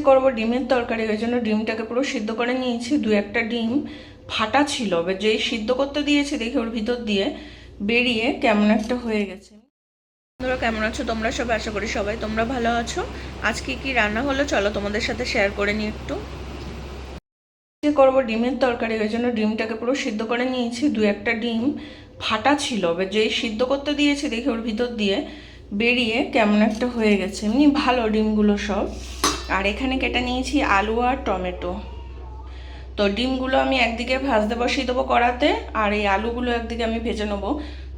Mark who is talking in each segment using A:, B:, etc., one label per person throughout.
A: করবো ডিমের তরকারি, ওই জন্য ডিমটাকে পুরো সিদ্ধ করে নিয়েছি। দু একটা ডিম ফাটা ছিল, এবার যেই সিদ্ধ করতে দিয়েছি দেখি ওর ভিতর দিয়ে বেরিয়ে কেমন একটা হয়ে গেছে। বন্ধুরা কেমন আছো তোমরা সব? আশা করি সবাই তোমরা ভালো আছো। আজকে কি রান্না হলো চলো তোমাদের সাথে শেয়ার করে নিই একটু। করবো ডিমের তরকারি, ওই জন্য ডিমটাকে পুরো সিদ্ধ করে নিয়েছি। দু একটা ডিম ফাটা ছিল, এবার যেই সিদ্ধ করতে দিয়েছি দেখি ওর ভিতর দিয়ে বেরিয়ে কেমন একটা হয়ে গেছে। এমনি ভালো ডিমগুলো সব। আর এখানে কেটে নিয়েছি আলু আর টমেটো। তো ডিমগুলো আমি একদিকে ভাজতে বসিয়ে দেবো কড়াতে, আর এই আলুগুলো একদিকে আমি ভেজে নেবো,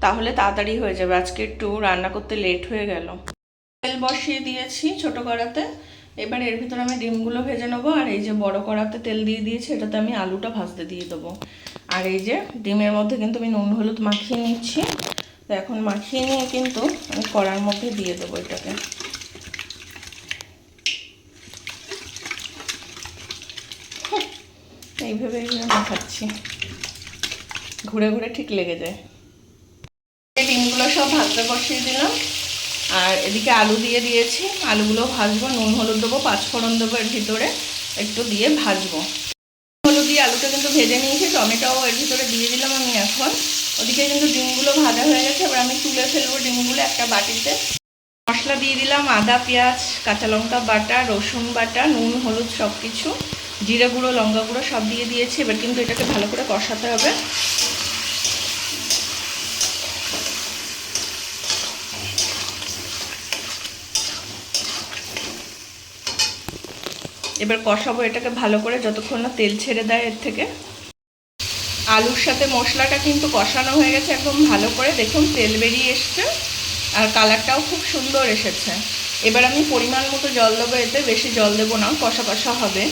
A: তাহলে তাড়াতাড়ি হয়ে যাবে। আজকে একটু রান্না করতে লেট হয়ে গেল। তেল বসিয়ে দিয়েছি ছোট কড়াতে, এবার এর ভিতরে আমি ডিমগুলো ভেজে নেবো। আর এই যে বড় কড়াতে তেল দিয়ে দিয়েছি, এটাতে আমি আলুটা ভাজতে দিয়ে দেবো। আর এই যে ডিমের মধ্যে কিন্তু আমি নুন হলুদ মাখিয়ে নিচ্ছি। তো এখন মাখিয়ে নিয়ে কিন্তু আমি কড়ার মধ্যে দিয়ে দেবো এটাকে। এইভাবে মাখাচ্ছি, ঘুরে ঘুরে ঠিক লেগে যায়। ডিমগুলো সব ভাজতে বসিয়ে দিলাম, আর এদিকে আলু দিয়ে দিয়েছি। আলুগুলো ভাজবো, নুন হলুদ দেবো, পাঁচফোড়ন দেবো এর ভিতরে একটু দিয়ে ভাজবো। হলুদ দিয়ে আলুটা কিন্তু ভেজে নিয়েছি, টমেটোও এর ভিতরে দিয়ে দিলাম আমি এখন। ওদিকে কিন্তু ডিমগুলো ভাজা হয়ে গেছে, এবার আমি তুলে ফেলবো ডিমগুলো একটা বাটিতে। মশলা দিয়ে দিলাম আদা পেঁয়াজ কাঁচা লঙ্কা বাটা, রসুন বাটা, নুন হলুদ সব কিছু, জিরে গুঁড়ো লঙ্কা গুঁড়ো সব দিয়ে দিয়েছি। এবার কিন্তু এটাকে ভালো করে কষাতে হবে। এবার কষাবো এটাকে ভালো করে যতক্ষণ না তেল ছেড়ে দেয় এর থেকে। আলুর সাথে মশলাটা কিন্তু কষানো হয়ে গেছে একদম ভালো করে, দেখুন তেল বেরিয়ে এসছে আর কালারটাও খুব সুন্দর এসেছে। এবার আমি পরিমাণ মতো জল দেবো, এতে বেশি জল দেবো না, কষা কষা হবে।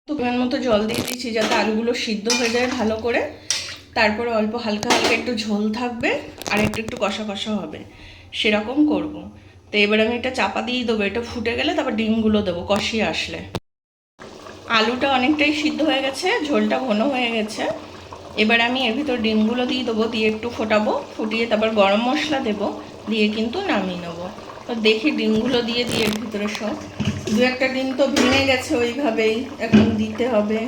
A: পরিমাণ মতো জল দিয়ে দিচ্ছি যাতে আলুগুলো সিদ্ধ হয়ে যায় ভালো করে। তারপরে অল্প হালকা হালকা একটু ঝোল থাকবে আর একটু একটু কষা কষা হবে, সেরকম করব। তো এবার আমি এটা চাপা দিয়ে দেবো, এটা ফুটে গেলে তারপর ডিমগুলো দেবো কষিয়ে আসলে। আলুটা অনেকটাই সিদ্ধ হয়ে গেছে, ঝোলটা ঘন হয়ে গেছে। এবার আমি এর ভিতর ডিমগুলো দিয়ে দেবো, দিয়ে একটু ফোটাবো, ফুটিয়ে তারপর গরম মশলা দেবো, দিয়ে কিন্তু নামিয়ে নেবো। তো দেখি ডিমগুলো দিয়ে দিয়ে এর ভিতরে সব দু একটা ডিম তো ভেঙে গেছে, ওইভাবেই এখন দিতে হবে।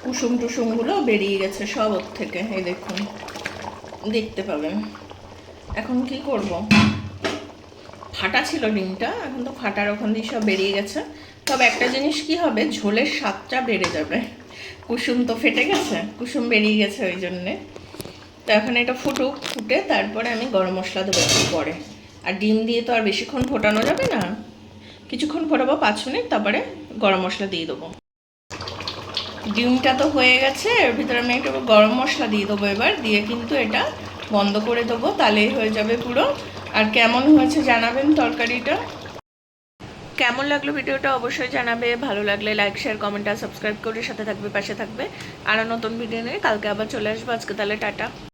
A: কুসুম টুসুমগুলো বেরিয়ে গেছে সব ওর থেকে, এই দেখুন দেখতে পাবেন। এখন কি করব, ফাটা ছিল ডিমটা, এখন তো ফাটার ওখান দিয়ে সব বেরিয়ে গেছে। তবে একটা জিনিস কি হবে, ঝোলের স্বাদটা বেড়ে যাবে। কুসুম তো ফেটে গেছে, কুসুম বেরিয়ে গেছে ওই জন্যে। তো এখন এটা ফুটুক, ফুটে তারপরে আমি গরম মশলা দেবো একটু পরে। আর ডিম দিয়ে তো আর বেশিক্ষণ ফোটানো যাবে না, কিছুক্ষণ ফোটাবো 5 মিনিট, তারপরে গরম মশলা দিয়ে দেবো। ডিমটা তো হয়ে গেছে, এর ভিতরে আমি একটু গরম মশলা দিয়ে দেবো এবার, দিয়ে কিন্তু এটা বন্ধ করে দেবো, তাহলেই হয়ে যাবে পুরো। আর কেমন হয়েছে জানাবেন তরকারিটা। কেমন লাগলো ভিডিওটা অবশ্যই জানাবে, ভালো লাগলে লাইক শেয়ার কমেন্ট আর সাবস্ক্রাইব করে সাথে থাকবে, পাশে থাকবে। আরও নতুন ভিডিও নিয়ে কালকে আবার চলে আসবো। আজকে তাহলে টাটা।